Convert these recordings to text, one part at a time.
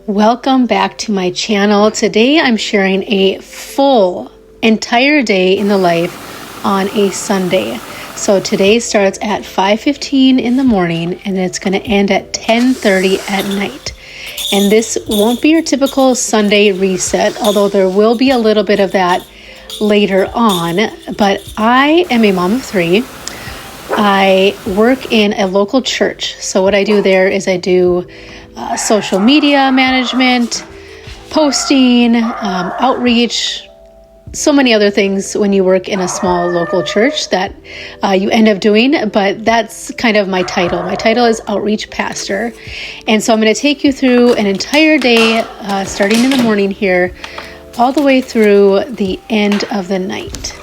Welcome back to my channel. Today I'm sharing a full entire day in the life on a Sunday. So today starts at 5:15 in the morning and it's going to end at 10:30 at night. And this won't be your typical Sunday reset, although there will be a little bit of that later on. But I am a mom of three. I work in a local church. So what I do there is I do social media management, posting, outreach, so many other things when you work in a small local church that you end up doing, but that's kind of my title. My title is Outreach Pastor. And so I'm going to take you through an entire day, starting in the morning here, all the way through the end of the night.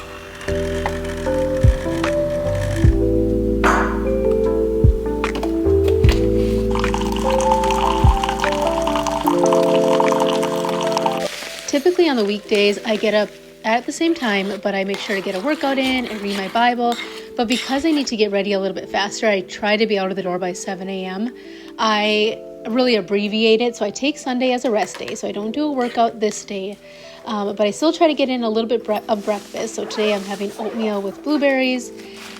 Typically on the weekdays, I get up at the same time, but I make sure to get a workout in and read my Bible. But because I need to get ready a little bit faster, I try to be out of the door by 7 a.m. I really abbreviate it, so I take Sunday as a rest day, so I don't do a workout this day. But I still try to get in a little bit of breakfast. So today I'm having oatmeal with blueberries,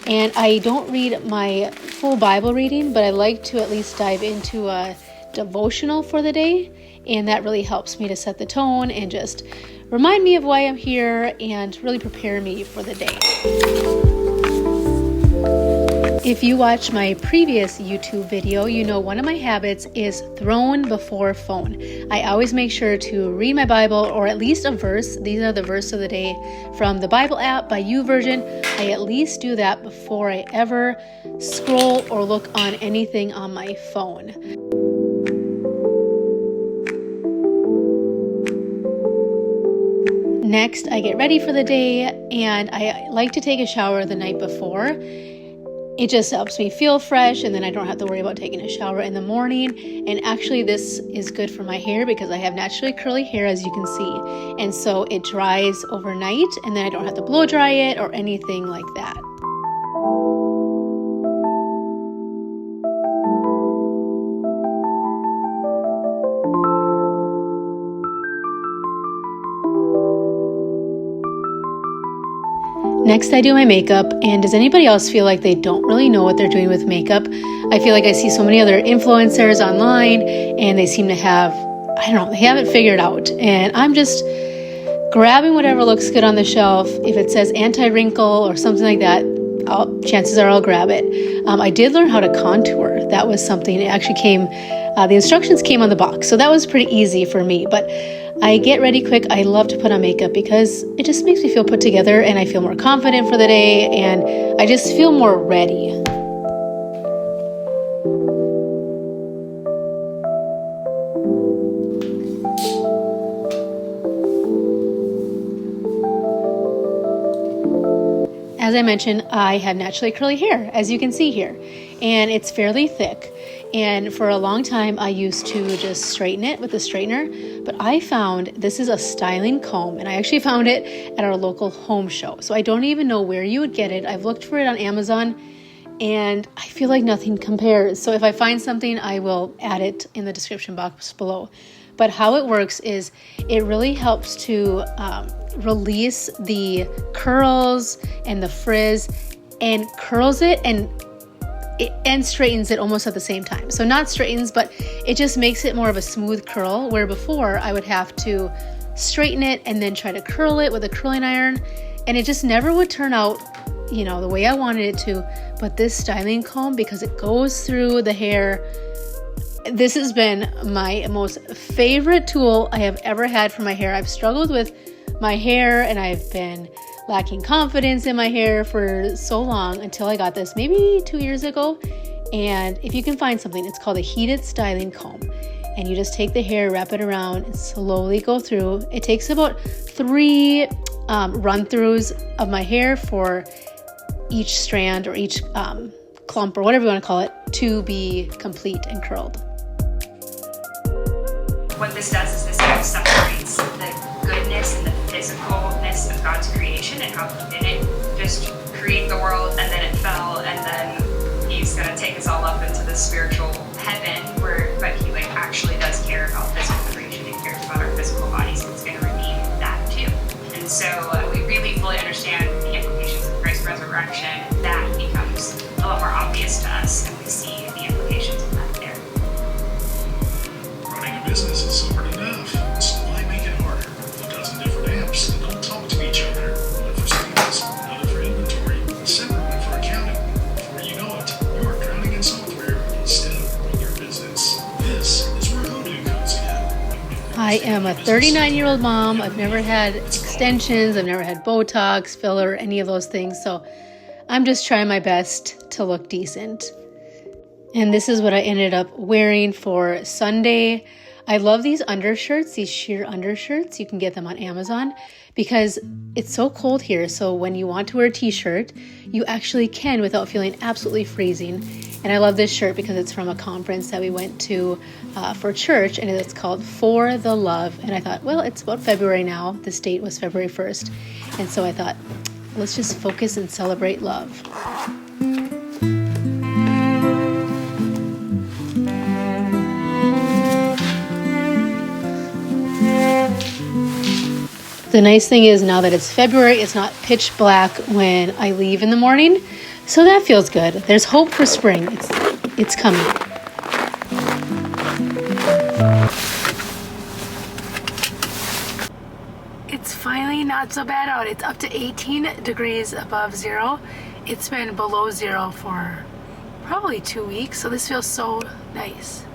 and I don't read my full Bible reading, but I like to at least dive into a devotional for the day. And that really helps me to set the tone and just remind me of why I'm here and really prepare me for the day. If you watch my previous YouTube video, you know one of my habits is throne before phone. I always make sure to read my Bible or at least a verse. These are the verse of the day from the Bible app by YouVersion. I at least do that before I ever scroll or look on anything on my phone. Next, I get ready for the day, and I like to take a shower the night before. It just helps me feel fresh, and then I don't have to worry about taking a shower in the morning. And actually, this is good for my hair because I have naturally curly hair, as you can see. And so it dries overnight, and then I don't have to blow dry it or anything like that. Next, I do my makeup, and does anybody else feel like they don't really know what they're doing with makeup? I feel like I see so many other influencers online, and they seem to have, they have it figured out. And I'm just grabbing whatever looks good on the shelf. If it says anti-wrinkle or something like that, chances are I'll grab it. I did learn how to contour. That was something, it actually came, the instructions came on the box, so that was pretty easy for me. But I get ready quick. I love to put on makeup because it just makes me feel put together and I feel more confident for the day and I just feel more ready. As I mentioned, I have naturally curly hair, as you can see here, and it's fairly thick. And for a long time, I used to just straighten it with a straightener, but I found this is a styling comb, and I actually found it at our local home show. So I don't even know where you would get it. I've looked for it on Amazon, and I feel like nothing compares. So if I find something, I will add it in the description box below. But how it works is it really helps to release the curls and the frizz and curls it and straightens it almost at the same time. So not straightens, but it just makes it more of a smooth curl, where before I would have to straighten it and then try to curl it with a curling iron, and it just never would turn out, the way I wanted it to. But this styling comb, because it goes through the hair, this has been my most favorite tool I have ever had for my hair. I've struggled with my hair and I've been lacking confidence in my hair for so long until I got this maybe 2 years ago. And if you can find something, it's called a heated styling comb. And you just take the hair, wrap it around, and slowly go through. It takes about 3 run-throughs of my hair for each strand or each clump or whatever you want to call it to be complete and curled. What this does is this kind of separates the goodness and the physicalness of God's creation and how He didn't just create the world and then it fell and then He's going to take us all up into the spiritual heaven but He actually does care about physical creation. business is hard enough. So why make it harder with a dozen different apps that don't talk to each other? One for sales, another for inventory, a separate one for accounting. Before you know it, you are drowning in software instead of growing your business. This is where Odoo comes in. I am a 39-year-old mom. I've never had extensions. I've never had Botox, filler, any of those things. So I'm just trying my best to look decent. And this is what I ended up wearing for Sunday. I love these undershirts, these sheer undershirts. You can get them on Amazon because it's so cold here. So when you want to wear a t-shirt, you actually can without feeling absolutely freezing. And I love this shirt because it's from a conference that we went to for church, and it's called For the Love. And I thought, well, it's about February now. This date was February 1st. And so I thought, let's just focus and celebrate love. The nice thing is now that it's February, it's not pitch black when I leave in the morning. So that feels good. There's hope for spring. It's coming. It's finally not so bad out. It's up to 18 degrees above zero. It's been below zero for probably 2 weeks. So this feels so nice.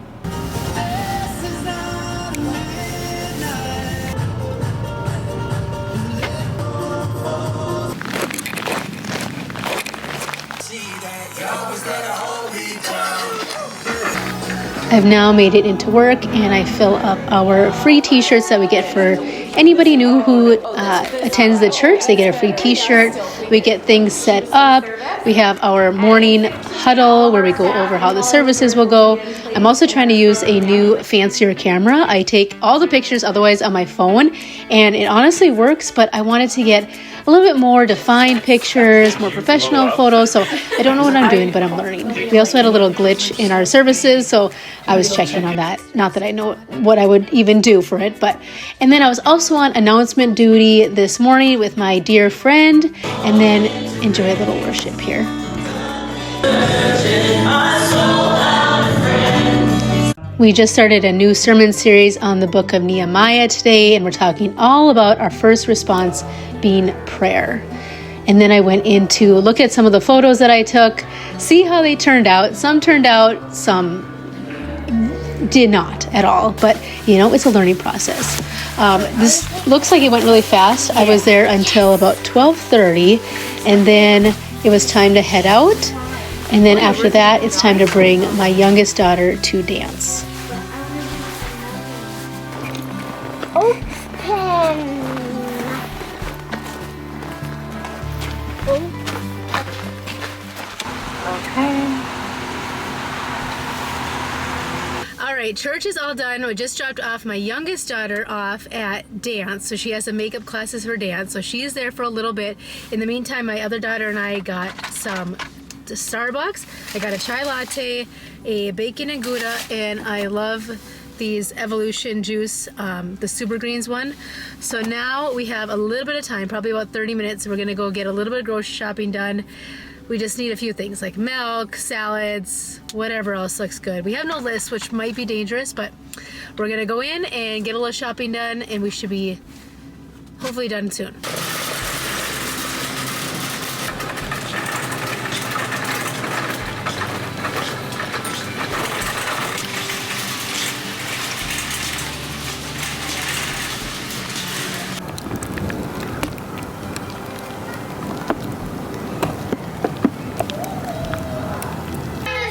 I've now made it into work, and I fill up our free t-shirts that we get for anybody new who attends the church. They get a free t-shirt. We get things set up. We have our morning huddle where we go over how the services will go. I'm also trying to use a new fancier camera. I take all the pictures otherwise on my phone, and it honestly works, but I wanted to get a little bit more defined pictures, more professional photos. So I don't know what I'm doing, but I'm learning. We also had a little glitch in our services, so I was checking on that. Not that I know what I would even do for it, and then I was also on announcement duty this morning with my dear friend, and then enjoy a little worship here. We just started a new sermon series on the book of Nehemiah today, and we're talking all about our first response being prayer. And then I went in to look at some of the photos that I took, see how they turned out. Some turned out, some did not at all, but it's a learning process. This looks like it went really fast. I was there until about 12:30, and then it was time to head out. And then after that, it's time to bring my youngest daughter to dance. All right, church is all done. We just dropped off my youngest daughter off at dance. So she has some makeup classes for dance. So she is there for a little bit. In the meantime, my other daughter and I got some Starbucks. I got a chai latte, a bacon and Gouda, and I love these Evolution juice, the Super Greens one. So now we have a little bit of time, probably about 30 minutes. We're gonna go get a little bit of grocery shopping done. We just need a few things like milk, salads, whatever else looks good. We have no list, which might be dangerous, but we're gonna go in and get a little shopping done, and we should be hopefully done soon.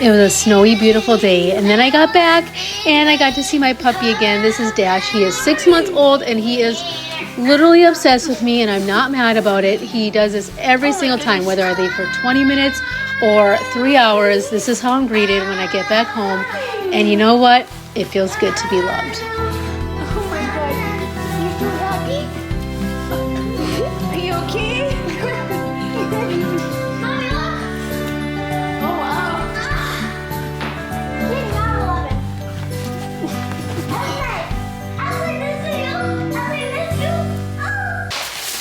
It was a snowy, beautiful day, and then I got back and I got to see my puppy again. This is Dash. He is 6 months old, and he is literally obsessed with me, and I'm not mad about it. He does this every single time, whether I leave for 20 minutes or 3 hours. This is how I'm greeted when I get back home, and you know what? It feels good to be loved. Oh my God, you so happy? Are you okay?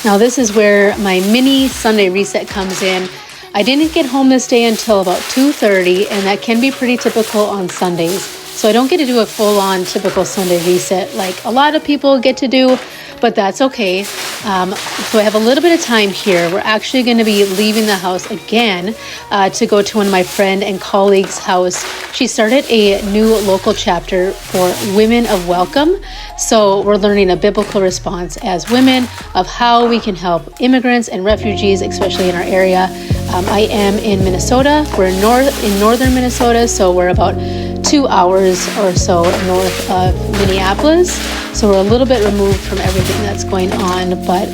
Now this is where my mini Sunday reset comes in. I didn't get home this day until about 2:30, and that can be pretty typical on Sundays. So I don't get to do a full-on typical Sunday reset like a lot of people get to do, but that's okay. So I have a little bit of time here. We're actually going to be leaving the house again to go to one of my friend and colleagues' house. She started a new local chapter for Women of Welcome. So we're learning a biblical response as women of how we can help immigrants and refugees, especially in our area. I am in Minnesota. We're in northern Minnesota, so we're about 2 hours or so north of Minneapolis. So we're a little bit removed from everything that's going on, but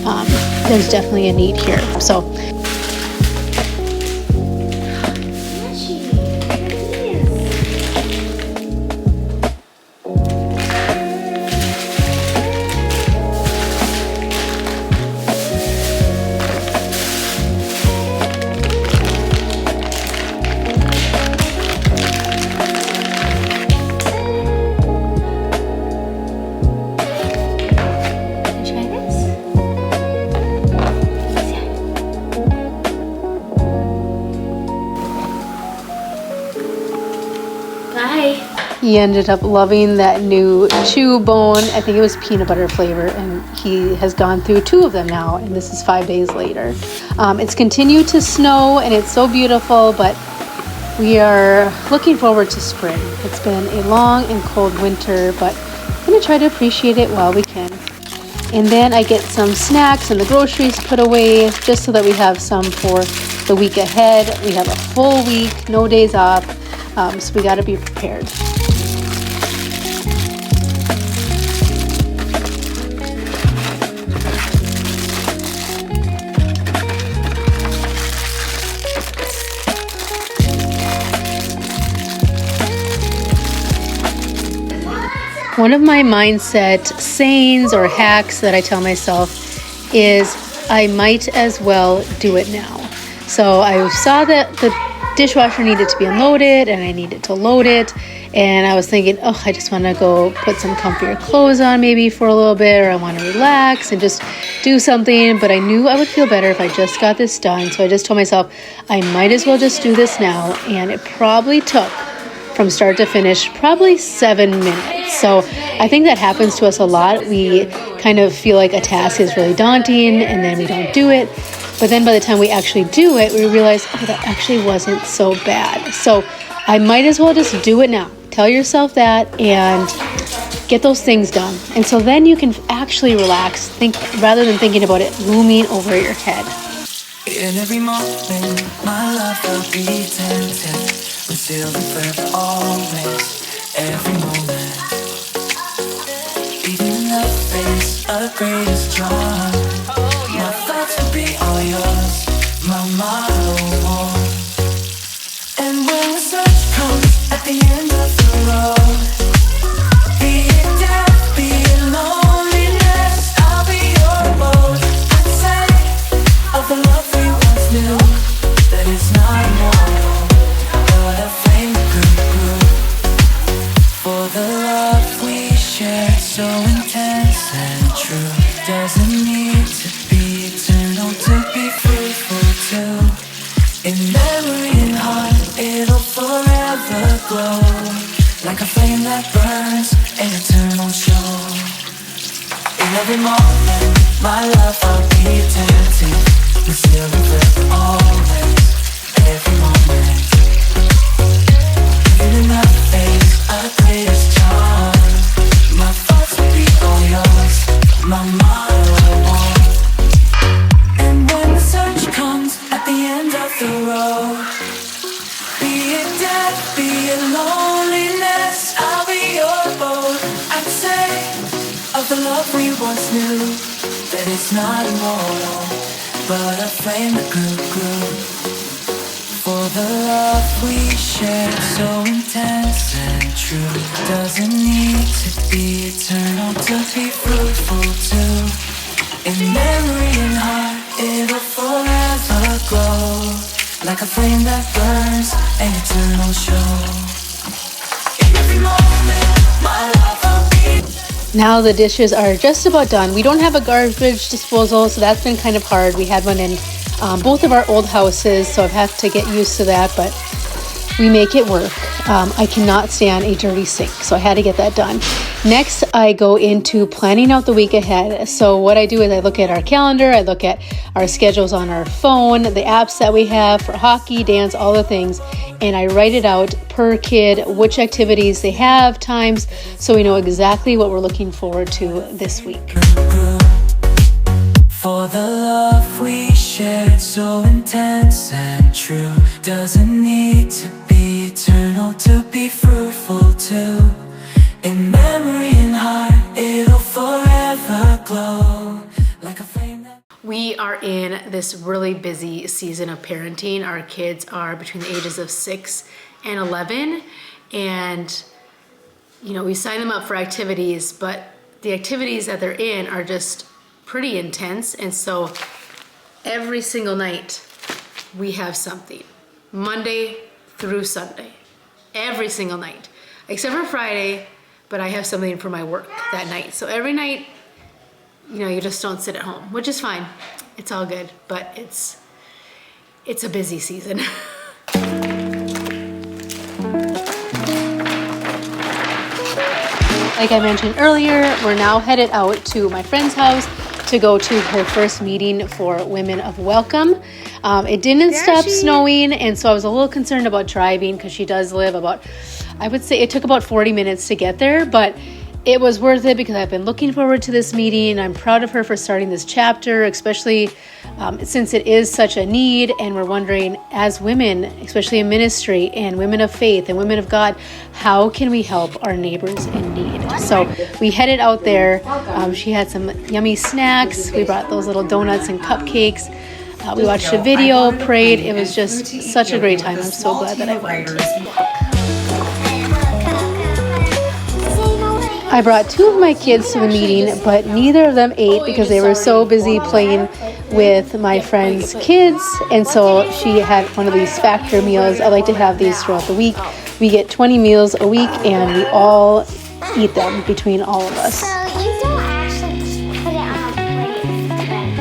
there's definitely a need here. So he ended up loving that new chew bone. I think it was peanut butter flavor, and he has gone through 2 of them now, and this is 5 days later. It's continued to snow, and it's so beautiful, but we are looking forward to spring. It's been a long and cold winter, but I'm going to try to appreciate it while we can. And then I get some snacks and the groceries put away just so that we have some for the week ahead. We have a full week, no days off, so we got to be prepared. One of my mindset sayings or hacks that I tell myself is I might as well do it now. So I saw that the dishwasher needed to be unloaded and I needed to load it. And I was thinking, oh, I just want to go put some comfier clothes on maybe for a little bit, or I want to relax and just do something. But I knew I would feel better if I just got this done. So I just told myself I might as well just do this now. And it probably took from start to finish probably 7 minutes. So I think that happens to us a lot. We kind of feel like a task is really daunting and then we don't do it. But then by the time we actually do it, we realize, oh, that actually wasn't so bad. So I might as well just do it now. Tell yourself that and get those things done. And so then you can actually relax, think rather than thinking about it looming over your head. In every moment, my life will be tempted. We're still forever, always, every moment. Even in the face of greatest charm, my thoughts will be all yours, my motto. And when the search comes at the end of the road, be it death, be it loneliness, I'll be your boat. I'd say of the love we once knew, that it's not immortal, but a flame that grew. For the love we share, so intense and true, doesn't need to be eternal to be fruitful too. In memory and heart, it'll forever glow, like a flame that burns, an eternal show. In every moment, my love I'll be tempted, but still forever, always, every moment. In the face of greatest charm, my thoughts will be all yours, my motto. And when the search comes at the end of the road, be it death, be it loneliness, I'll be your boat. I'd say of the love we once knew, that it's not immortal, but a flame that grew. For the love we share, so intense and true, doesn't need to be eternal to be fruitful too. In memory and heart, it'll forever glow, like a flame that burns, an eternal show. In every moment, my love will be. Now the dishes are just about done. We don't have a garbage disposal, so that's been kind of hard. We had one in both of our old houses, so I've had to get used to that, but we make it work. I cannot stand a dirty sink, so I had to get that done. Next, I go into planning out the week ahead. So what I do is I look at our calendar, I look at our schedules on our phone, the apps that we have for hockey, dance, all the things, and I write it out per kid, which activities they have, times, so we know exactly what we're looking forward to this week. For the love we shared, so intense and true, doesn't need to be eternal to be fruitful too. In memory and heart, it'll forever glow like a flame that... We are in this really busy season of parenting. Our kids are between the ages of 6 and 11, and we sign them up for activities, but the activities that they're in are just pretty intense, and so every single night we have something, Monday through Sunday, every single night, except for Friday, but I have something for my work that night. So every night, you just don't sit at home, which is fine. It's all good, but it's a busy season. Like I mentioned earlier, we're now headed out to my friend's house to go to her first meeting for Women of Welcome. It didn't stop snowing, and so I was a little concerned about driving because she does live about, I would say it took about 40 minutes to get there, but it was worth it because I've been looking forward to this meeting. I'm proud of her for starting this chapter, especially since it is such a need, and we're wondering, as women, especially in ministry and women of faith and women of God, how can we help our neighbors in need? So we headed out there. She had some yummy snacks. We brought those little donuts and cupcakes. We watched a video, prayed. It was just such a great time. I'm so glad that I went. I brought 2 of my kids to the meeting, but neither of them ate because they were so busy playing with my friend's kids. And so she had one of these factor meals. I like to have these throughout the week. We get 20 meals a week, and we all eat them between all of us. So you don't actually just put it on a plate and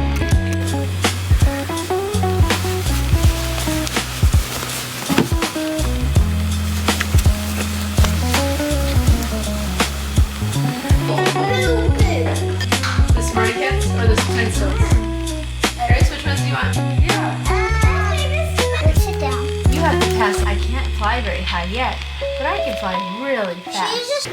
The Smarty Cats or the Flintstones? Grace, which ones do you want? sit down. You have to pass. I can't fly very high yet, but I can fly really fast.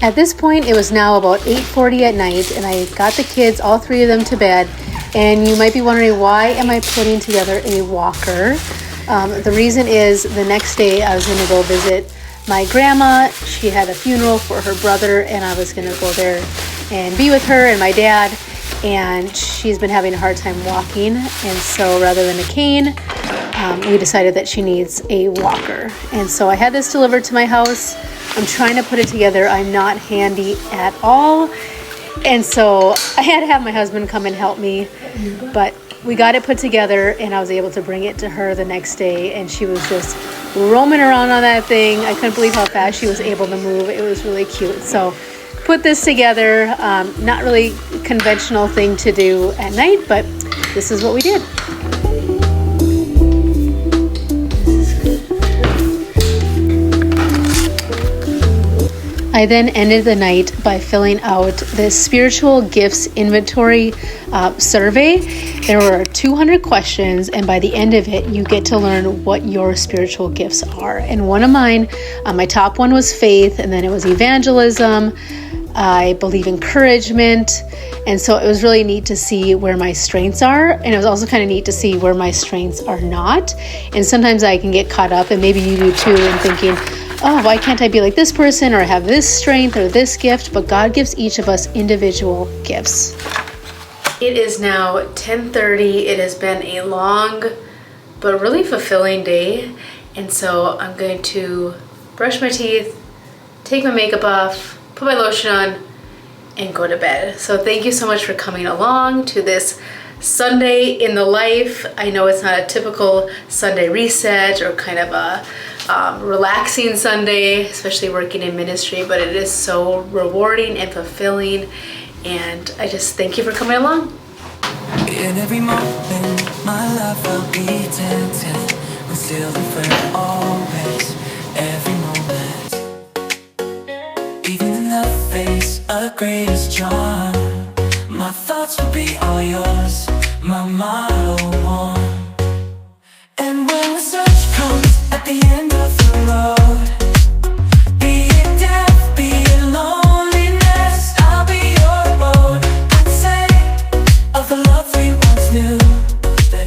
At this point, it was now about 8:40 at night, and I got the kids, all 3 of them, to bed. And you might be wondering, why am I putting together a walker? The reason is the next day I was going to go visit my grandma. She had a funeral for her brother, and I was going to go there and be with her and my dad. And she's been having a hard time walking, and so rather than a cane, we decided that she needs a walker. And so I had this delivered to my house. I'm trying to put it together. I'm not handy at all, and so I had to have my husband come and help me, but we got it put together, and I was able to bring it to her the next day, and she was just roaming around on that thing. I couldn't believe how fast she was able to move. It was really cute. So put this together, not really conventional thing to do at night, but this is what we did. I then ended the night by filling out this spiritual gifts inventory survey. There were 200 questions, and by the end of it, you get to learn what your spiritual gifts are. And one of mine, my top one was faith, and then it was evangelism. I believe encouragement, and so it was really neat to see where my strengths are, and it was also kind of neat to see where my strengths are not. And sometimes I can get caught up, and maybe you do too, in thinking, oh, why can't I be like this person or have this strength or this gift? But God gives each of us individual gifts. It is now 10:30. It has been a long but really fulfilling day. And so I'm going to brush my teeth, take my makeup off, put my lotion on, and go to bed. So thank you so much for coming along to this Sunday in the life. I know it's not a typical Sunday reset or kind of a relaxing Sunday, especially working in ministry, but it is so rewarding and fulfilling. And I just thank you for coming along. In every moment, my life will be tempted, concealed and forever, always, every moment. Even in the face of greatest charm, my thoughts will be all yours, my motto one. And when the search comes at the end of the road, be it death, be it loneliness, I'll be your road. I'd say of the love